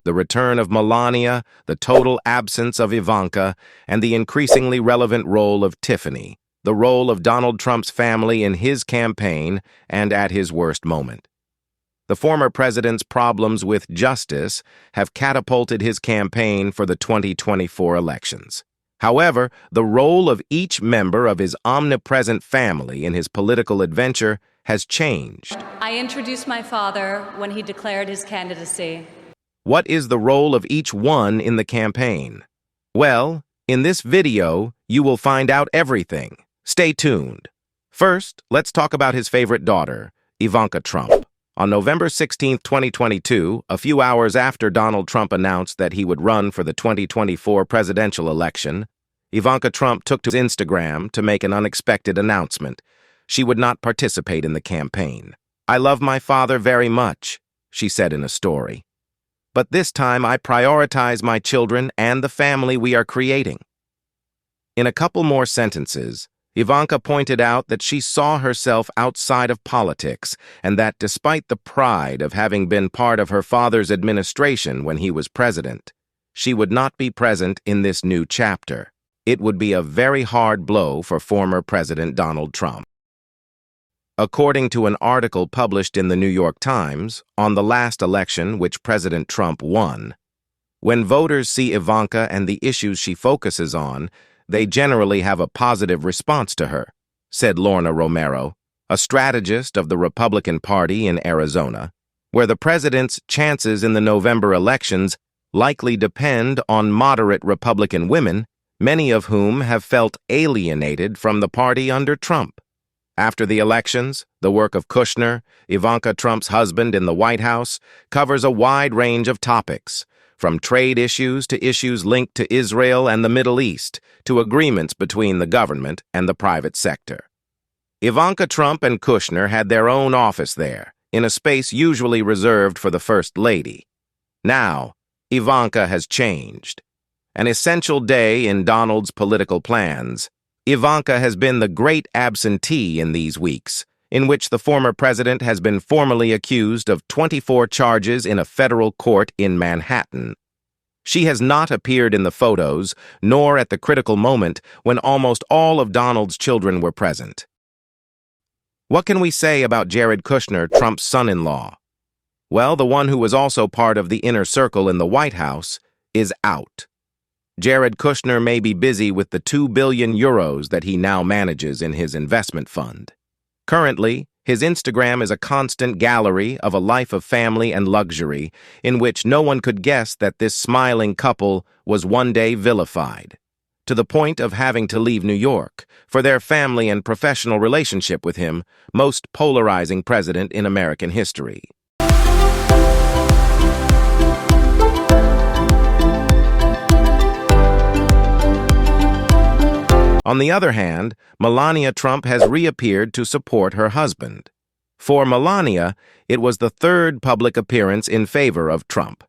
The return of Melania, the total absence of Ivanka, and the increasingly relevant role of Tiffany, the role of Donald Trump's family in his campaign and at his worst moment. The former president's problems with justice have catapulted his campaign for the 2024 elections. However, the role of each member of his omnipresent family in his political adventure has changed. I introduced my father when he declared his candidacy. What is the role of each one in the campaign? Well, in this video, you will find out everything. Stay tuned. First, let's talk about his favorite daughter, Ivanka Trump. On November 16, 2022, a few hours after Donald Trump announced that he would run for the 2024 presidential election, Ivanka Trump took to Instagram to make an unexpected announcement. She would not participate in the campaign. "I love my father very much," she said in a story. "But this time I prioritize my children and the family we are creating." In a couple more sentences, Ivanka pointed out that she saw herself outside of politics and that despite the pride of having been part of her father's administration when he was president, she would not be present in this new chapter. It would be a very hard blow for former President Donald Trump. According to an article published in the New York Times on the last election which President Trump won, when voters see Ivanka and the issues she focuses on, they generally have a positive response to her, said Lorna Romero, a strategist of the Republican Party in Arizona, where the president's chances in the November elections likely depend on moderate Republican women, many of whom have felt alienated from the party under Trump. After the elections, the work of Kushner, Ivanka Trump's husband in the White House, covers a wide range of topics, from trade issues to issues linked to Israel and the Middle East, to agreements between the government and the private sector. Ivanka Trump and Kushner had their own office there, in a space usually reserved for the First Lady. Now, Ivanka has changed. An essential day in Donald's political plans, Ivanka has been the great absentee in these weeks, in which the former president has been formally accused of 24 charges in a federal court in Manhattan. She has not appeared in the photos, nor at the critical moment when almost all of Donald's children were present. What can we say about Jared Kushner, Trump's son-in-law? Well, the one who was also part of the inner circle in the White House is out. Jared Kushner may be busy with the 2 billion euros that he now manages in his investment fund. Currently, his Instagram is a constant gallery of a life of family and luxury in which no one could guess that this smiling couple was one day vilified, to the point of having to leave New York for their family and professional relationship with him, most polarizing president in American history. On the other hand, Melania Trump has reappeared to support her husband. For Melania, it was the third public appearance in favor of Trump.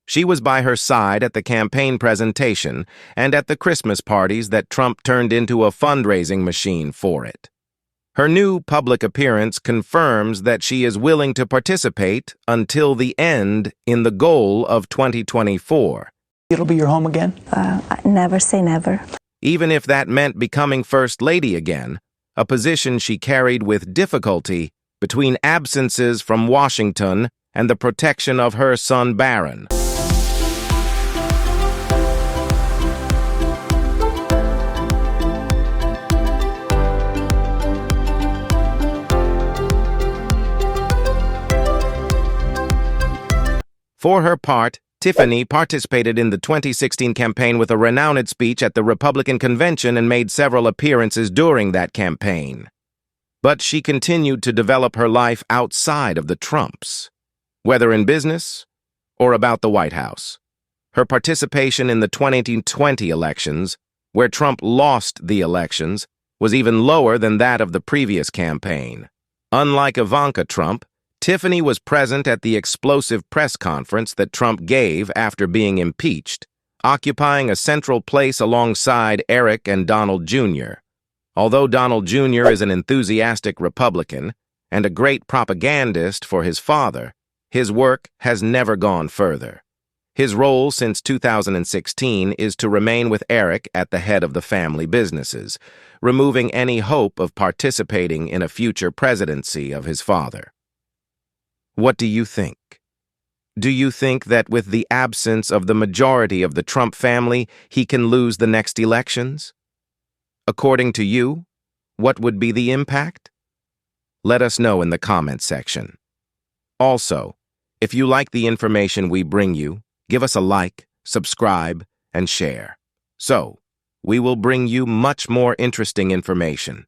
She was by her side at the campaign presentation and at the Christmas parties that Trump turned into a fundraising machine for it. Her new public appearance confirms that she is willing to participate until the end in the goal of 2024. It'll be your home again? Never say never. Even if that meant becoming First Lady again, a position she carried with difficulty between absences from Washington and the protection of her son Barron. For her part, Tiffany participated in the 2016 campaign with a renowned speech at the Republican convention and made several appearances during that campaign. But she continued to develop her life outside of the Trumps, whether in business or about the White House. Her participation in the 2020 elections, where Trump lost the elections, was even lower than that of the previous campaign. Unlike Ivanka Trump, Tiffany was present at the explosive press conference that Trump gave after being impeached, occupying a central place alongside Eric and Donald Jr. Although Donald Jr. is an enthusiastic Republican and a great propagandist for his father, his work has never gone further. His role since 2016 is to remain with Eric at the head of the family businesses, removing any hope of participating in a future presidency of his father. What do you think? Do you think that with the absence of the majority of the Trump family, he can lose the next elections? According to you, what would be the impact? Let us know in the comments section. Also, if you like the information we bring you, give us a like, subscribe, and share. So, we will bring you much more interesting information.